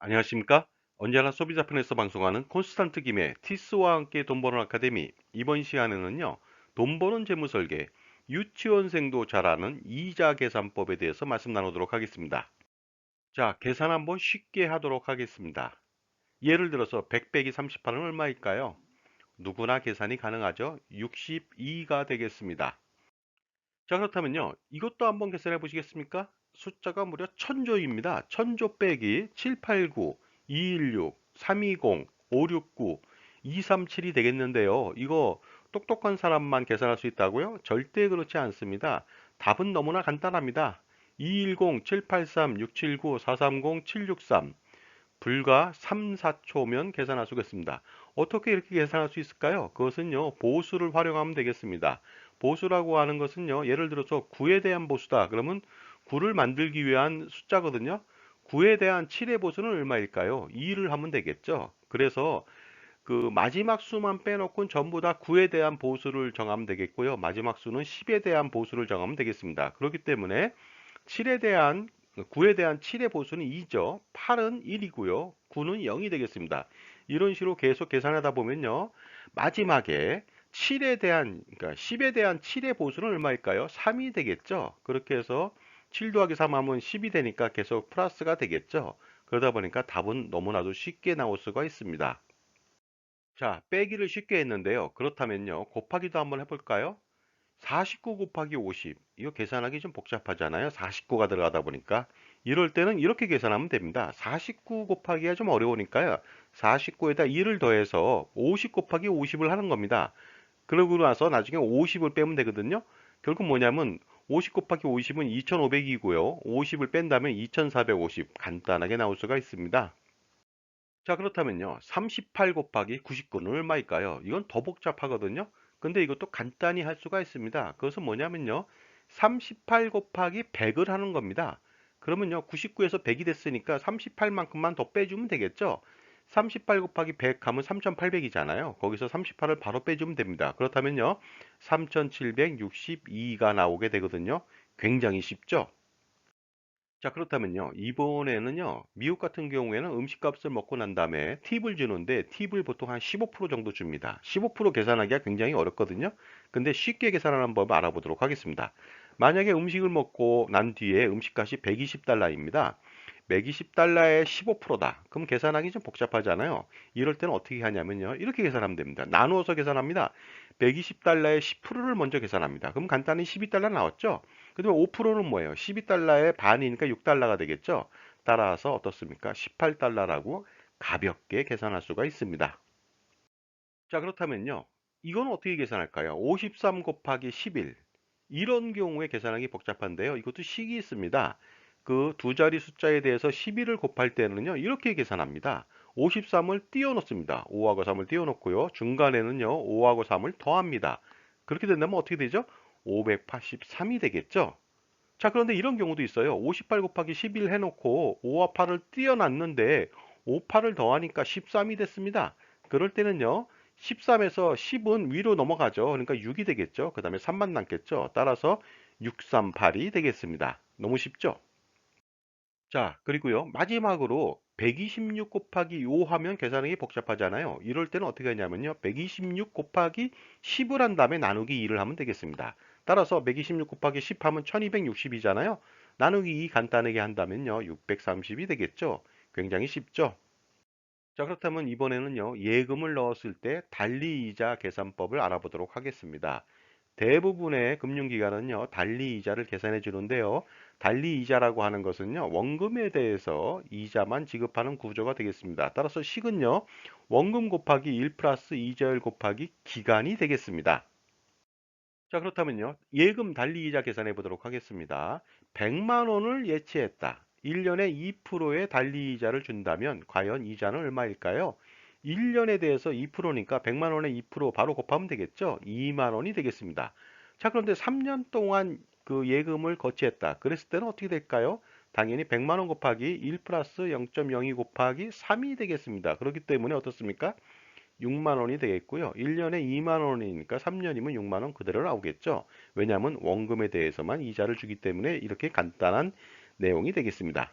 안녕하십니까? 언제나 소비자 편에서 방송하는 콘스탄트 김의 티스와 함께 돈 버는 아카데미. 이번 시간에는요, 돈 버는 재무 설계, 유치원생도 잘 아는 이자 계산법에 대해서 말씀 나누도록 하겠습니다. 자, 계산 한번 쉽게 하도록 하겠습니다. 예를 들어서 100 빼기 38은 얼마일까요? 누구나 계산이 가능하죠? 62가 되겠습니다. 자, 그렇다면요, 이것도 한번 계산해 보시겠습니까? 숫자가 무려 1000조입니다. 1000조 빼기 789, 216, 320, 569, 237이 되겠는데요. 이거 똑똑한 사람만 계산할 수 있다고요? 절대 그렇지 않습니다. 답은 너무나 간단합니다. 210, 783, 679, 430, 763. 불과 3, 4초면 계산할 수 있겠습니다. 어떻게 이렇게 계산할 수 있을까요? 그것은요, 보수를 활용하면 되겠습니다. 보수라고 하는 것은요, 예를 들어서 9에 대한 보수다. 그러면 9를 만들기 위한 숫자거든요. 9에 대한 7의 보수는 얼마일까요? 2를 하면 되겠죠. 그래서 그 마지막 수만 빼놓고는 전부 다 9에 대한 보수를 정하면 되겠고요. 마지막 수는 10에 대한 보수를 정하면 되겠습니다. 그렇기 때문에 7에 대한 9에 대한 7의 보수는 2죠. 8은 1이고요. 9는 0이 되겠습니다. 이런 식으로 계속 계산하다 보면요. 마지막에 7에 대한 그러니까 10에 대한 7의 보수는 얼마일까요? 3이 되겠죠. 그렇게 해서 7 더하기 3 하면 10이 되니까 계속 플러스가 되겠죠. 그러다 보니까 답은 너무나도 쉽게 나올 수가 있습니다. 자, 빼기를 쉽게 했는데요. 그렇다면요. 곱하기도 한번 해볼까요? 49 곱하기 50. 이거 계산하기 좀 복잡하잖아요. 49가 들어가다 보니까. 이럴 때는 이렇게 계산하면 됩니다. 49 곱하기가 좀 어려우니까요. 49에다 2를 더해서 50 곱하기 50을 하는 겁니다. 그러고 나서 나중에 50을 빼면 되거든요. 결국 뭐냐면 50 곱하기 50은 2500이고요. 50을 뺀다면 2450. 간단하게 나올 수가 있습니다. 자, 그렇다면요. 38 곱하기 99는 얼마일까요? 이건 더 복잡하거든요. 근데 이것도 간단히 할 수가 있습니다. 그것은 뭐냐면요. 38 곱하기 100을 하는 겁니다. 그러면요. 99에서 100이 됐으니까 38만큼만 더 빼주면 되겠죠? 38 곱하기 100 하면 3800이잖아요. 거기서 38을 바로 빼주면 됩니다. 그렇다면요. 3762가 나오게 되거든요. 굉장히 쉽죠? 자, 그렇다면요. 이번에는요. 미국 같은 경우에는 음식값을 먹고 난 다음에 팁을 주는데 팁을 보통 한 15% 정도 줍니다. 15% 계산하기가 굉장히 어렵거든요. 근데 쉽게 계산하는 법을 알아보도록 하겠습니다. 만약에 음식을 먹고 난 뒤에 음식값이 120달러입니다. 120달러에 15%다. 그럼 계산하기 좀 복잡하잖아요. 이럴 때는 어떻게 하냐면요. 이렇게 계산하면 됩니다. 나누어서 계산합니다. 120달러에 10%를 먼저 계산합니다. 그럼 간단히 12달러 나왔죠? 그다음에 5%는 뭐예요? 12달러의 반이니까 6달러가 되겠죠? 따라서 어떻습니까? 18달러라고 가볍게 계산할 수가 있습니다. 자, 그렇다면요. 이건 어떻게 계산할까요? 53 곱하기 11. 이런 경우에 계산하기 복잡한데요. 이것도 식이 있습니다. 그 두 자리 숫자에 대해서 11을 곱할 때는요. 이렇게 계산합니다. 53을 띄워놓습니다. 5하고 3을 띄워놓고요. 중간에는요. 5하고 3을 더합니다. 그렇게 된다면 어떻게 되죠? 583이 되겠죠? 자, 그런데 이런 경우도 있어요. 58 곱하기 11 해놓고 5와 8을 띄어놨는데 5, 8을 더하니까 13이 됐습니다. 그럴 때는요. 13에서 10은 위로 넘어가죠. 그러니까 6이 되겠죠. 그 다음에 3만 남겠죠. 따라서 638이 되겠습니다. 너무 쉽죠? 자, 그리고요. 마지막으로 126 곱하기 5 하면 계산하기 복잡하잖아요. 이럴 때는 어떻게 하냐면요. 126 곱하기 10을 한 다음에 나누기 2를 하면 되겠습니다. 따라서 126 곱하기 10 하면 1260이잖아요. 나누기 2 간단하게 한다면요. 630이 되겠죠. 굉장히 쉽죠? 자, 그렇다면 이번에는요. 예금을 넣었을 때 달리이자 계산법을 알아보도록 하겠습니다. 대부분의 금융기관은요, 달리 이자를 계산해 주는데요. 달리 이자라고 하는 것은요, 원금에 대해서 이자만 지급하는 구조가 되겠습니다. 따라서 식은요, 원금 곱하기 1 플러스 이자율 곱하기 기간이 되겠습니다. 자, 그렇다면요, 예금 달리 이자 계산해 보도록 하겠습니다. 100만 원을 예치했다. 1년에 2%의 달리 이자를 준다면 과연 이자는 얼마일까요? 1년에 대해서 2%니까 100만 원에 2% 바로 곱하면 되겠죠? 2만 원이 되겠습니다. 자, 그런데 3년 동안 그 예금을 거치했다. 그랬을 때는 어떻게 될까요? 당연히 100만 원 곱하기 1 플러스 0.02 곱하기 3이 되겠습니다. 그렇기 때문에 어떻습니까? 6만 원이 되겠고요. 1년에 2만 원이니까 3년이면 6만 원 그대로 나오겠죠. 왜냐하면 원금에 대해서만 이자를 주기 때문에 이렇게 간단한 내용이 되겠습니다.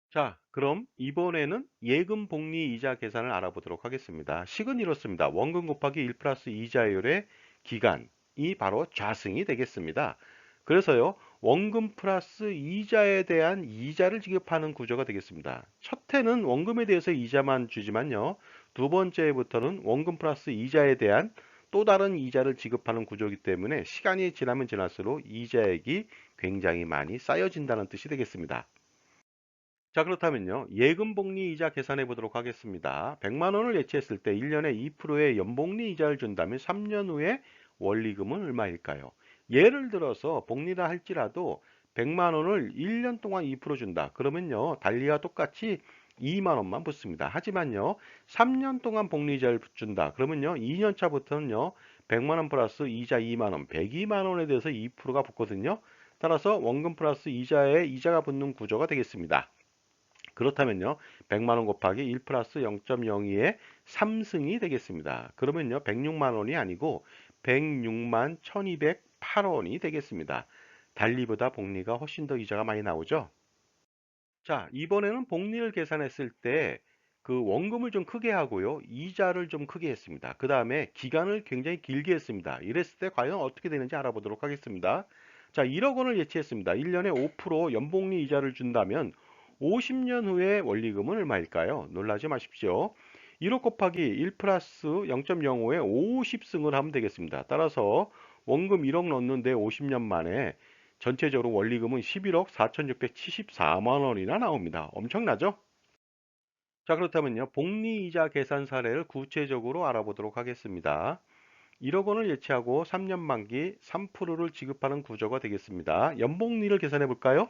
자, 그럼 이번에는 예금 복리 이자 계산을 알아보도록 하겠습니다. 식은 이렇습니다. 원금 곱하기 1 플러스 이자율의 기간이 바로 좌승이 되겠습니다. 그래서요, 원금 플러스 이자에 대한 이자를 지급하는 구조가 되겠습니다. 첫 해는 원금에 대해서 이자만 주지만요, 두 번째부터는 원금 플러스 이자에 대한 또 다른 이자를 지급하는 구조이기 때문에 시간이 지나면 지날수록 이자액이 굉장히 많이 쌓여진다는 뜻이 되겠습니다. 자, 그렇다면요. 예금 복리 이자 계산해 보도록 하겠습니다. 100만 원을 예치했을 때 1년에 2%의 연복리 이자를 준다면 3년 후에 원리금은 얼마일까요? 예를 들어서 복리라 할지라도 100만 원을 1년 동안 2% 준다. 그러면요. 달리와 똑같이 2만 원만 붙습니다. 하지만요. 3년 동안 복리자를 준다. 그러면요. 2년 차부터는요. 100만 원 플러스 이자 2만 원, 102만 원에 대해서 2%가 붙거든요. 따라서 원금 플러스 이자에 이자가 붙는 구조가 되겠습니다. 그렇다면요. 100만 원 곱하기 1 플러스 0.02의 3승이 되겠습니다. 그러면요. 106만 원이 아니고 106만 1208원이 되겠습니다. 달리보다 복리가 훨씬 더 이자가 많이 나오죠. 자, 이번에는 복리를 계산했을 때 그 원금을 좀 크게 하고요. 이자를 좀 크게 했습니다. 그 다음에 기간을 굉장히 길게 했습니다. 이랬을 때 과연 어떻게 되는지 알아보도록 하겠습니다. 자, 1억 원을 예치했습니다. 1년에 5% 연복리 이자를 준다면 50년 후에 원리금은 얼마일까요? 놀라지 마십시오. 1억 곱하기 1 플러스 0.05에 50승을 하면 되겠습니다. 따라서 원금 1억 넣는데 50년 만에 전체적으로 원리금은 11억 4,674만 원이나 나옵니다. 엄청나죠? 자, 그렇다면요. 복리이자 계산 사례를 구체적으로 알아보도록 하겠습니다. 1억 원을 예치하고 3년 만기 3%를 지급하는 구조가 되겠습니다. 연복리를 계산해 볼까요?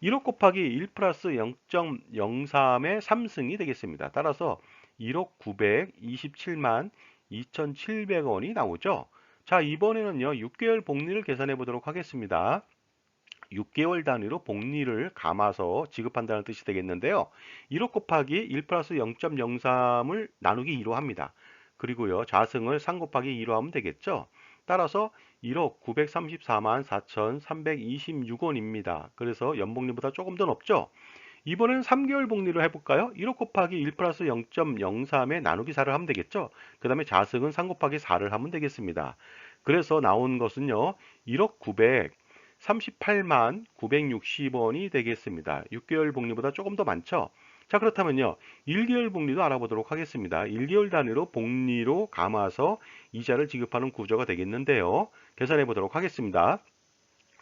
1억 곱하기 1 플러스 0.03의 3승이 되겠습니다. 따라서 1억 927만 2,700원이 나오죠. 자, 이번에는요. 6개월 복리를 계산해 보도록 하겠습니다. 6개월 단위로 복리를 감아서 지급한다는 뜻이 되겠는데요. 1억 곱하기 1 플러스 0.03을 나누기 2로 합니다. 그리고요, 자승을 3 곱하기 2로 하면 되겠죠. 따라서 1억 934만 4,326원입니다. 그래서 연복리보다 조금 더 높죠. 이번엔 3개월 복리를 해볼까요? 1억 곱하기 1 플러스 0.03에 나누기 4를 하면 되겠죠. 그 다음에 자승은 3 곱하기 4를 하면 되겠습니다. 그래서 나온 것은요, 1억 938만 960원이 되겠습니다. 6개월 복리보다 조금 더 많죠? 자, 그렇다면요, 1개월 복리도 알아보도록 하겠습니다. 1개월 단위로 복리로 감아서 이자를 지급하는 구조가 되겠는데요. 계산해 보도록 하겠습니다.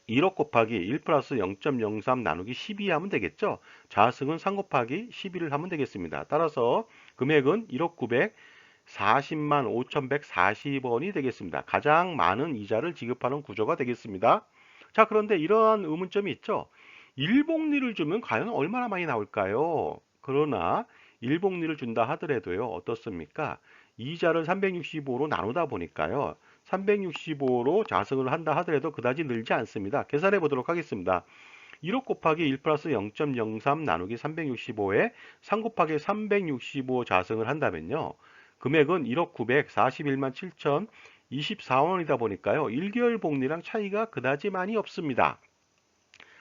1억 곱하기 1 플러스 0.03 나누기 12 하면 되겠죠? 자승은 3 곱하기 12를 하면 되겠습니다. 따라서 금액은 1억 940만 5,140원이 되겠습니다. 가장 많은 이자를 지급하는 구조가 되겠습니다. 자, 그런데 이러한 의문점이 있죠? 일복리를 주면 과연 얼마나 많이 나올까요? 그러나 일복리를 준다 하더라도요, 어떻습니까? 이자를 365로 나누다 보니까요, 365로 자승을 한다 하더라도 그다지 늘지 않습니다. 계산해 보도록 하겠습니다. 1억 곱하기 1 플러스 0.03 나누기 365에 3 곱하기 365 자승을 한다면요. 금액은 1억 941만 7,024원이다 보니까요. 1개월 복리랑 차이가 그다지 많이 없습니다.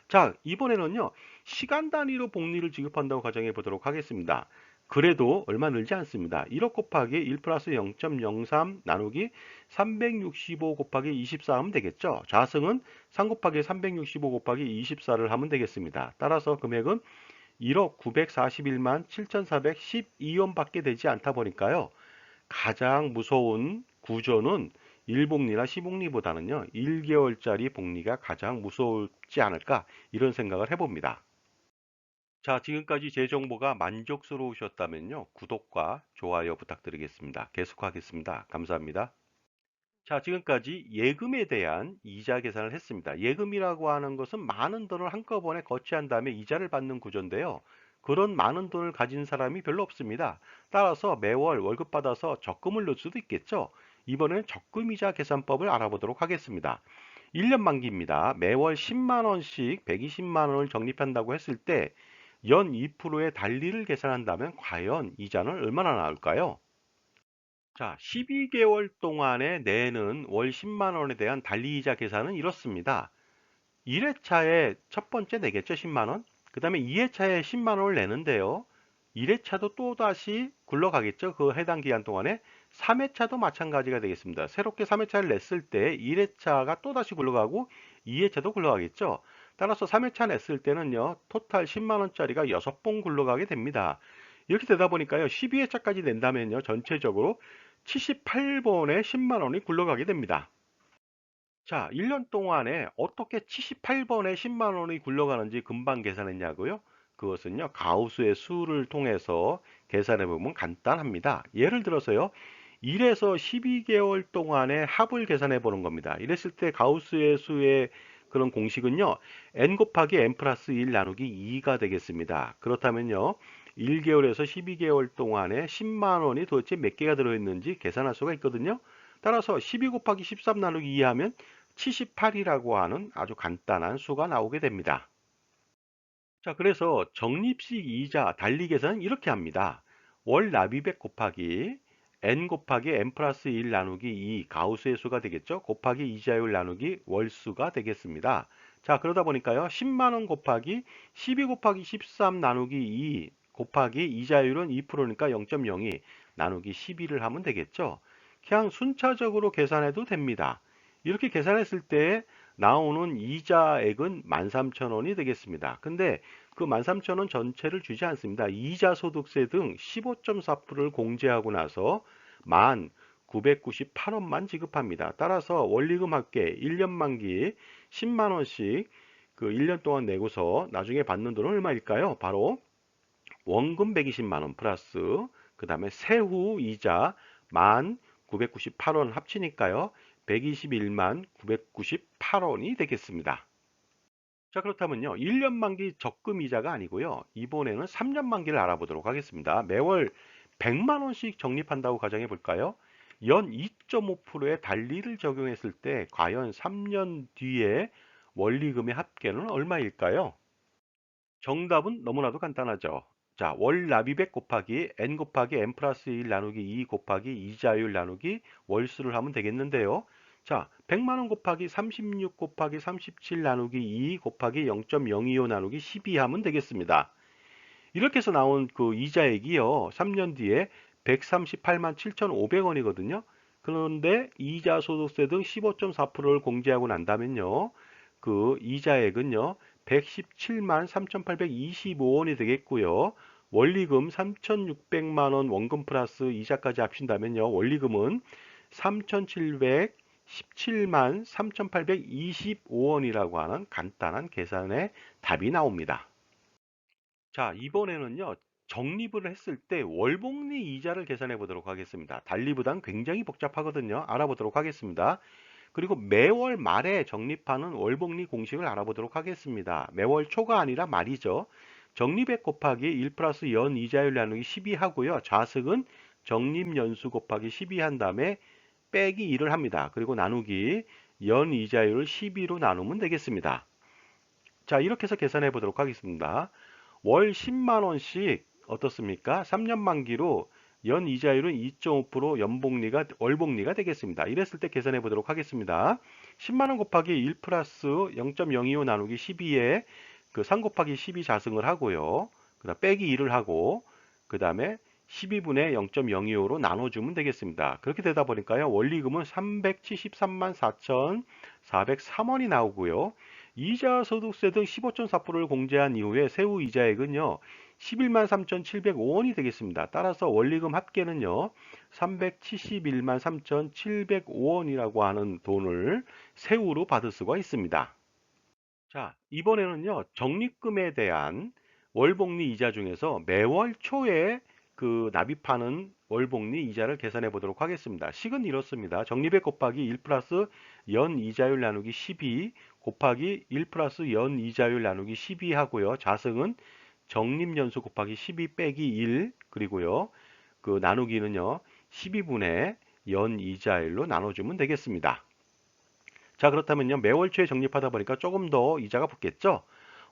자, 이번에는요. 시간 단위로 복리를 지급한다고 가정해 보도록 하겠습니다. 그래도 얼마 늘지 않습니다. 1억 곱하기 1 플러스 0.03 나누기 365 곱하기 24 하면 되겠죠. 자승은 3 곱하기 365 곱하기 24를 하면 되겠습니다. 따라서 금액은 1억 941만 7,412원 밖에 되지 않다 보니까요. 가장 무서운 구조는 일복리나 시복리보다는요, 1개월짜리 복리가 가장 무섭지 않을까, 이런 생각을 해봅니다. 자, 지금까지 제 정보가 만족스러우셨다면요, 구독과 좋아요 부탁드리겠습니다. 계속하겠습니다. 감사합니다. 자, 지금까지 예금에 대한 이자 계산을 했습니다. 예금이라고 하는 것은 많은 돈을 한꺼번에 거치한 다음에 이자를 받는 구조인데요. 그런 많은 돈을 가진 사람이 별로 없습니다. 따라서 매월 월급 받아서 적금을 넣을 수도 있겠죠. 이번에는 적금이자 계산법을 알아보도록 하겠습니다. 1년 만기입니다. 매월 10만 원씩 120만 원을 적립한다고 했을 때 연 2%의 달리를 계산한다면 과연 이자는 얼마나 나올까요? 자, 12개월 동안에 내는 월 10만 원에 대한 달리이자 계산은 이렇습니다. 1회차에 첫 번째 내겠죠, 10만 원. 그 다음에 2회차에 10만 원을 내는데요. 1회차도 또다시 굴러가겠죠. 그 해당 기간 동안에 3회차도 마찬가지가 되겠습니다. 새롭게 3회차를 냈을 때 1회차가 또다시 굴러가고 2회차도 굴러가겠죠. 따라서 3회차 냈을 때는요. 토탈 10만 원짜리가 6번 굴러가게 됩니다. 이렇게 되다 보니까요. 12회차까지 낸다면요. 전체적으로 78번에 10만 원이 굴러가게 됩니다. 자, 1년 동안에 어떻게 78번에 10만 원이 굴러가는지 금방 계산했냐고요? 그것은요, 가우스의 수를 통해서 계산해 보면 간단합니다. 예를 들어서요, 1에서 12개월 동안의 합을 계산해 보는 겁니다. 이랬을 때 가우스의 수의 그런 공식은요, n 곱하기 n 플러스 1 나누기 2가 되겠습니다. 그렇다면요, 1개월에서 12개월 동안에 10만 원이 도대체 몇 개가 들어있는지 계산할 수가 있거든요. 따라서 12 곱하기 13 나누기 2 하면 78이라고 하는 아주 간단한 수가 나오게 됩니다. 자, 그래서 적립식 이자 달리 계산은 이렇게 합니다. 월 납입액 곱하기 n 곱하기 n 플러스 1 나누기 2 가우스의 수가 되겠죠. 곱하기 이자율 나누기 월수가 되겠습니다. 자, 그러다 보니까요. 10만 원 곱하기 12 곱하기 13 나누기 2 곱하기 이자율은 2%니까 0.02 나누기 12를 하면 되겠죠. 그냥 순차적으로 계산해도 됩니다. 이렇게 계산했을 때 나오는 이자액은 13,000원이 되겠습니다. 근데 그 13,000원 전체를 주지 않습니다. 이자 소득세 등 15.4%를 공제하고 나서 1,998원만 지급합니다. 따라서 원리금 합계 1년 만기 10만 원씩 그 1년 동안 내고서 나중에 받는 돈은 얼마일까요? 바로 원금 120만 원 플러스 그 다음에 세후 이자 1,998원 합치니까요. 121만 998원이 되겠습니다. 자, 그렇다면요. 1년 만기 적금 이자가 아니고요. 이번에는 3년 만기를 알아보도록 하겠습니다. 매월 100만 원씩 적립한다고 가정해 볼까요? 연 2.5%의 달리를 적용했을 때 과연 3년 뒤에 원리금의 합계는 얼마일까요? 정답은 너무나도 간단하죠. 자, 월 납입액 곱하기 n 곱하기 n 플러스 1 나누기 2 곱하기 이자율 나누기 월수를 하면 되겠는데요. 자, 100만 원 곱하기 36 곱하기 37 나누기 2 곱하기 0.025 나누기 12 하면 되겠습니다. 이렇게 해서 나온 그 이자액이요. 3년 뒤에 138만 7,500원이거든요. 그런데 이자 소득세 등 15.4%를 공제하고 난다면요. 그 이자액은요. 117만 3,825원이 되겠고요. 원리금 3,600만 원 원금 플러스 이자까지 합친다면요. 원리금은 3,717만 3,825원이라고 하는 간단한 계산의 답이 나옵니다. 자, 이번에는요, 적립을 했을 때 월복리 이자를 계산해 보도록 하겠습니다. 달리보단 굉장히 복잡하거든요. 알아보도록 하겠습니다. 그리고 매월 말에 적립하는 월복리 공식을 알아보도록 하겠습니다. 매월 초가 아니라 말이죠. 적립액 곱하기 1 플러스 연 이자율 나누기 12 하고요. 좌석은 적립연수 곱하기 12 한 다음에 빼기 1을 합니다. 그리고 나누기 연 이자율을 12로 나누면 되겠습니다. 자, 이렇게 해서 계산해 보도록 하겠습니다. 월 10만 원씩 어떻습니까? 3년 만기로 연 이자율은 2.5% 연복리가 월복리가 되겠습니다. 이랬을 때 계산해 보도록 하겠습니다. 10만 원 곱하기 1 플러스 0.025 나누기 12에 그 3 곱하기 12 자승을 하고요. 그다음 빼기 1을 하고 그다음에 12분의 0.025로 나눠주면 되겠습니다. 그렇게 되다 보니까요. 원리금은 373만 4,403원이 나오고요. 이자 소득세 등 15.4%를 공제한 이후에 세후 이자액은요. 11만 3,705원이 되겠습니다. 따라서 원리금 합계는요. 371만 3,705원이라고 하는 돈을 세후로 받을 수가 있습니다. 자, 이번에는요. 적립금에 대한 월복리 이자 중에서 매월 초에 그 납입하는 월복리 이자를 계산해 보도록 하겠습니다. 식은 이렇습니다. 적립액 곱하기 1 플러스 연 이자율 나누기 12 곱하기 1 플러스 연 이자율 나누기 12 하고요. 자승은 적립연수 곱하기 12 빼기 1 그리고요. 그 나누기는요. 12분의 연 이자율로 나눠주면 되겠습니다. 자, 그렇다면요. 매월 초에 적립하다 보니까 조금 더 이자가 붙겠죠?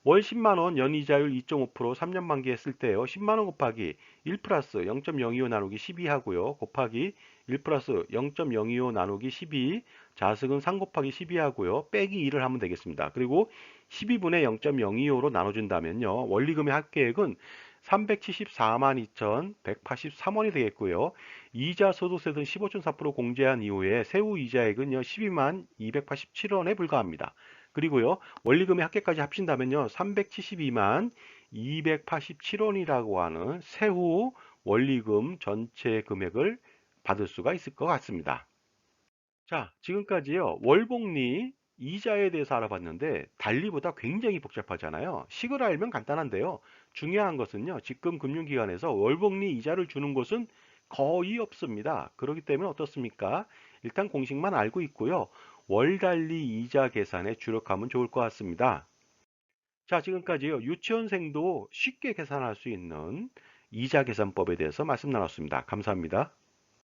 월 10만 원 연이자율 2.5% 3년 만기 했을 때요. 10만 원 곱하기 1 플러스 0.025 나누기 12 하고요. 곱하기 1 플러스 0.025 나누기 12 자승은 3 곱하기 12 하고요. 빼기 2를 하면 되겠습니다. 그리고 12분의 0.025로 나눠준다면요. 원리금의 합계액은 374만 2,183원이 되겠고요. 이자 소득세 등 15.4% 공제한 이후에 세후 이자액은요. 12만 287원에 불과합니다. 그리고요. 원리금의 합계까지 합친다면요. 372만 287원이라고 하는 세후 원리금 전체 금액을 받을 수가 있을 것 같습니다. 자, 지금까지요. 월복리 이자에 대해서 알아봤는데 달리보다 굉장히 복잡하잖아요. 식을 알면 간단한데요. 중요한 것은요. 지금 금융기관에서 월복리 이자를 주는 곳은 거의 없습니다. 그렇기 때문에 어떻습니까? 일단 공식만 알고 있고요. 월달리 이자 계산에 주력하면 좋을 것 같습니다. 자, 지금까지요. 유치원생도 쉽게 계산할 수 있는 이자 계산법에 대해서 말씀 나눴습니다. 감사합니다.